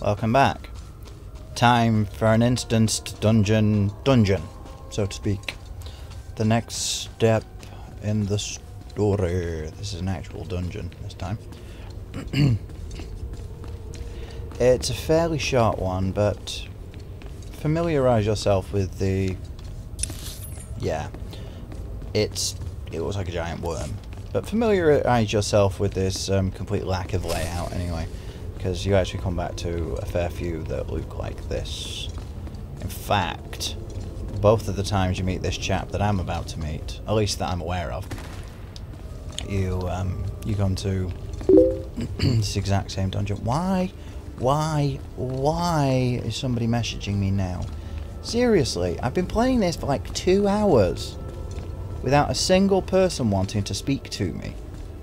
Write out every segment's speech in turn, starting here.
Welcome back. Time for an instanced dungeon, so to speak. The next step in the story. This is an actual dungeon this time. It's a fairly short one, but familiarise yourself with the... Yeah. It looks like a giant worm. But familiarise yourself with this complete lack of layout anyway. Because you actually come back to a fair few that look like this. In fact, both of the times you meet this chap that I'm about to meet, at least that I'm aware of, you come to this exact same dungeon. Why is somebody messaging me now? Seriously, I've been playing this for like 2 hours without a single person wanting to speak to me.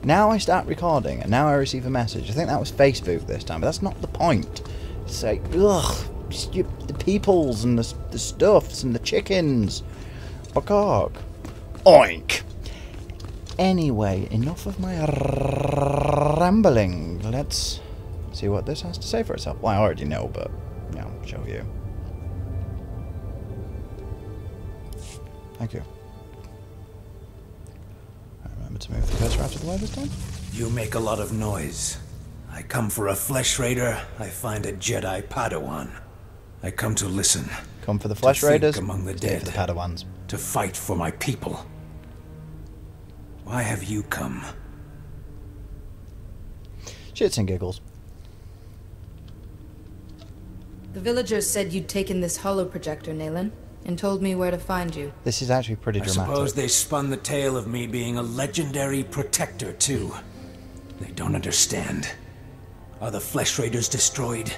Now I start recording, and now I receive a message. I think that was Facebook this time, but that's not the point. It's like, ugh, the peoples and the stuffs and the chickens. Bakok. Oink. Anyway, enough of my rambling. Let's see what this has to say for itself. Well, I already know, but, you know, show you. Thank you. To move the cursor out of the way this time? You make a lot of noise. I come for a flesh raider, I find a Jedi Padawan. I come to listen. Come for the flesh raiders, among the stay dead, for the Padawans. To fight for my people. Why have you come? Shits and giggles. The villagers said you'd taken this holo projector, Nayland, and told me where to find you. This is actually pretty dramatic. I suppose they spun the tale of me being a legendary protector, too. They don't understand. Are the flesh raiders destroyed?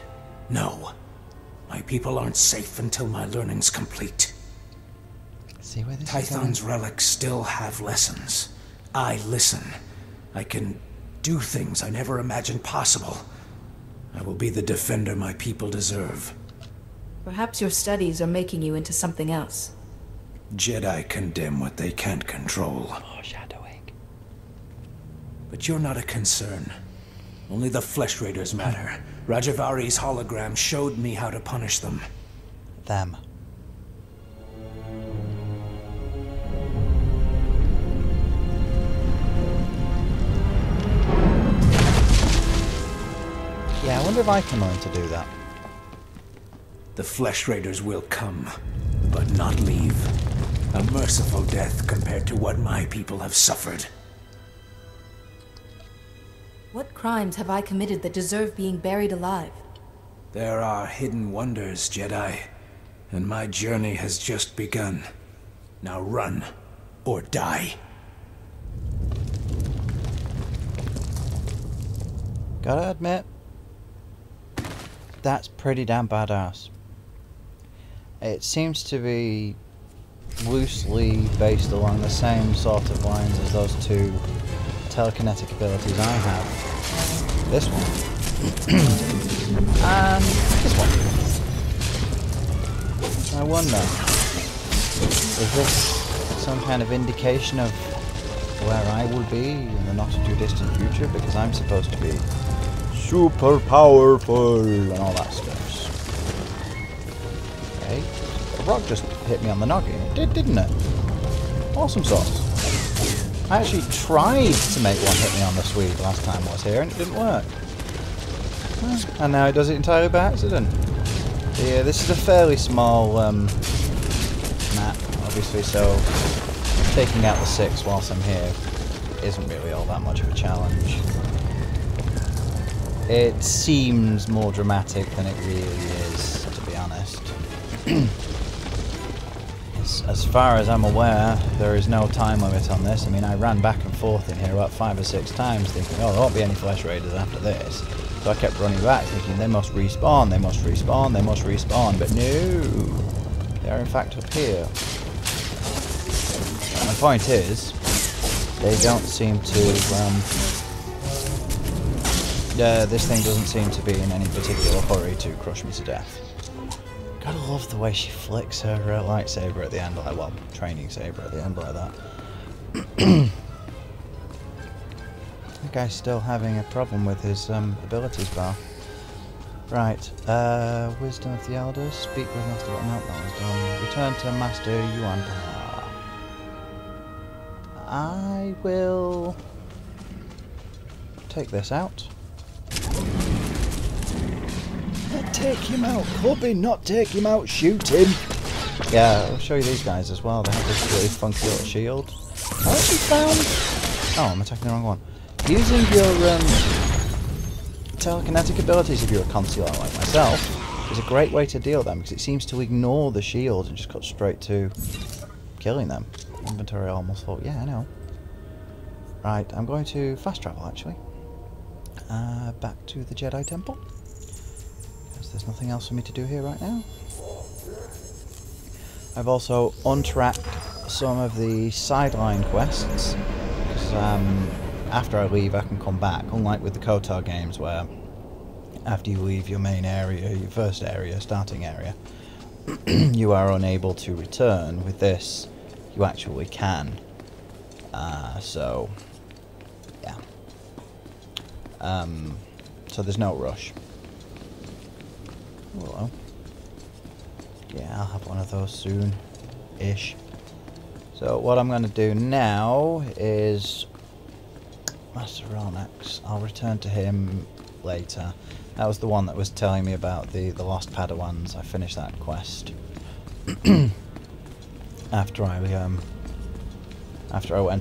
No. My people aren't safe until my learning's complete. See where this Tython's relics still have lessons. I listen. I can do things I never imagined possible. I will be the defender my people deserve. Perhaps your studies are making you into something else. Jedi condemn what they can't control. Foreshadowing. But you're not a concern. Only the flesh raiders matter. Rajavari's hologram showed me how to punish them. Them. Yeah, I wonder if I can learn to do that. The flesh raiders will come, but not leave. A merciful death compared to what my people have suffered. What crimes have I committed that deserve being buried alive? There are hidden wonders, Jedi, and my journey has just begun. Now run, or die. Gotta admit, that's pretty damn badass. It seems to be loosely based along the same sort of lines as those two telekinetic abilities I have. This one. And this one. I wonder, is this some kind of indication of where I will be in the not too distant future? Because I'm supposed to be super powerful and all that stuff. Okay. The rock just hit me on the noggin. It did, didn't it? Awesome sauce. I actually tried to make one hit me on the Swede last time I was here and it didn't work. And now it does it entirely by accident. Yeah, this is a fairly small map, obviously, so taking out the 6 whilst I'm here isn't really all that much of a challenge. It seems more dramatic than it really is, to be honest. As far as I'm aware, there is no time limit on this. I mean, I ran back and forth in here about 5 or 6 times thinking, oh, there won't be any flesh raiders after this. So I kept running back thinking, they must respawn, they must respawn, they must respawn. But no, they are in fact up here. And my point is, they don't seem to, this thing doesn't seem to be in any particular hurry to crush me to death. Gotta love the way she flicks her lightsaber at the end, like, well, training saber at the end like that. That guy's still having a problem with his abilities bar. Right, Wisdom of the Elders. Speak with Master. No, that was done. Return to Master Yuan. I will take this out. Not take him out, Cubby, not take him out, shoot him! Yeah, I'll show you these guys as well. They have this really funky little shield. I actually found... Oh, I'm attacking the wrong one. Using your telekinetic abilities if you're a concealer like myself is a great way to deal them because it seems to ignore the shield and just cut straight to killing them. Inventory almost full. Yeah, I know. Right, I'm going to fast travel actually. Back to the Jedi Temple. Because there's nothing else for me to do here right now. I've also untracked some of the sideline quests. Because after I leave I can come back. Unlike with the KOTOR games where after you leave your main area, your first area, starting area, you are unable to return. With this, you actually can. So, yeah. So there's no rush. Hello. Yeah, I'll have one of those soon-ish. So what I'm going to do now is Master Ronax. I'll return to him later. That was the one that was telling me about the lost Padawans. I finished that quest after I went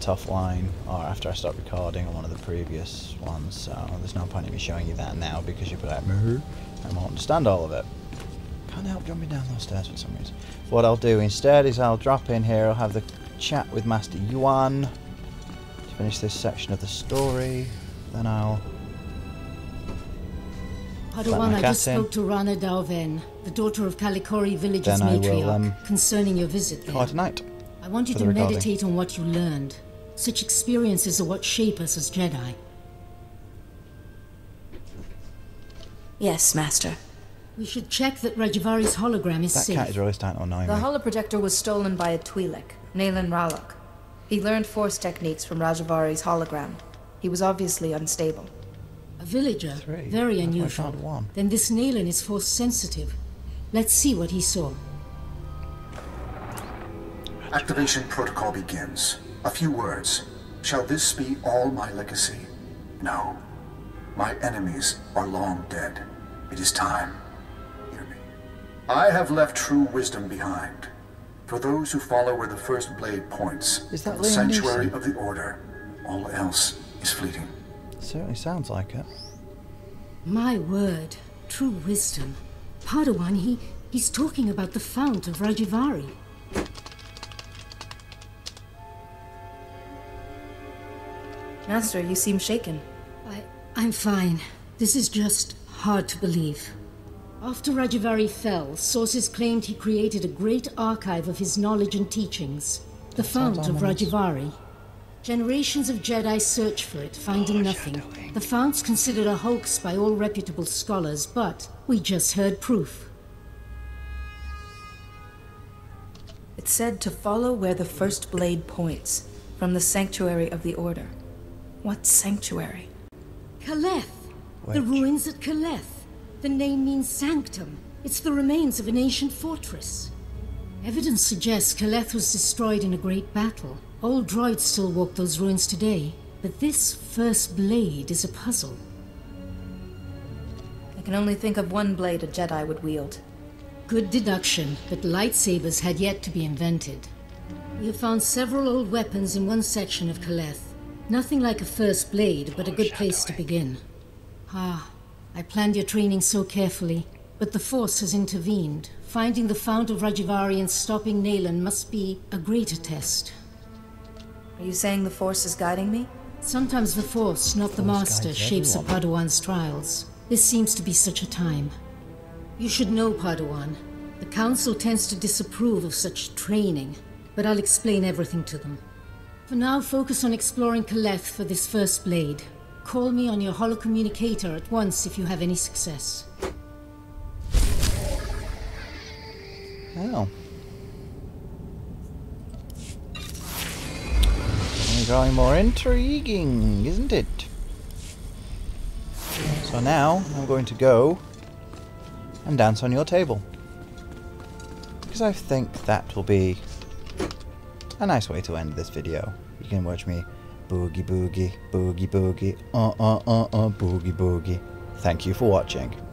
offline, or after I stopped recording on one of the previous ones. So there's no point in me showing you that now because you'll be like, "Moo," I won't understand all of it. Can't help jumping down those stairs for some reason. What I'll do instead is I'll drop in here. I'll have the chat with Master Yuan to finish this section of the story. Then I'll. Padawan, I just spoke to Rana Dalven, the daughter of Kalikori village's matriarch, concerning your visit there. Call it a night. I want you to meditate on what you learned. Such experiences are what shape us as Jedi. Yes, Master. We should check that Rajavari's hologram is safe. That cat is really starting to annoy me. The holoprojector was stolen by a Twi'lek, Naylan Ralok. He learned force techniques from Rajavari's hologram. He was obviously unstable. A villager? Very unusual. Then this Naylan is force sensitive. Let's see what he saw. Activation protocol begins. A few words. Shall this be all my legacy? No. My enemies are long dead. It is time. Hear me. I have left true wisdom behind. For those who follow where the first blade points. Is that the sanctuary of the Order. All else is fleeting. Certainly sounds like it. My word. True wisdom. Padawan, he's talking about the fount of Rajavari. Master, you seem shaken. I'm fine. This is just hard to believe. After Rajavari fell, sources claimed he created a great archive of his knowledge and teachings. The fount of Rajavari. Generations of Jedi search for it, finding nothing. The fount's considered a hoax by all reputable scholars, but we just heard proof. It's said to follow where the first blade points, from the sanctuary of the Order. What sanctuary? Kaleth. The ruins at Kaleth. The name means sanctum. It's the remains of an ancient fortress. Evidence suggests Kaleth was destroyed in a great battle. Old droids still walk those ruins today, but this first blade is a puzzle. I can only think of one blade a Jedi would wield. Good deduction, but lightsabers had yet to be invented. We have found several old weapons in one section of Kaleth. Nothing like a first blade, but a good place to begin. I planned your training so carefully, but the Force has intervened. Finding the fount of Rajavari and stopping Naylan must be a greater test. Are you saying the Force is guiding me? Sometimes the Force, not the Master, shapes a Padawan's trials. This seems to be such a time. You should know, Padawan. The Council tends to disapprove of such training, but I'll explain everything to them. For now, focus on exploring Kaleth for this first blade. Call me on your holocommunicator at once if you have any success. Oh. Growing more intriguing, isn't it? So now I'm going to go and dance on your table. Because I think that will be a nice way to end this video. You can watch me boogie boogie, boogie boogie, boogie boogie. Thank you for watching.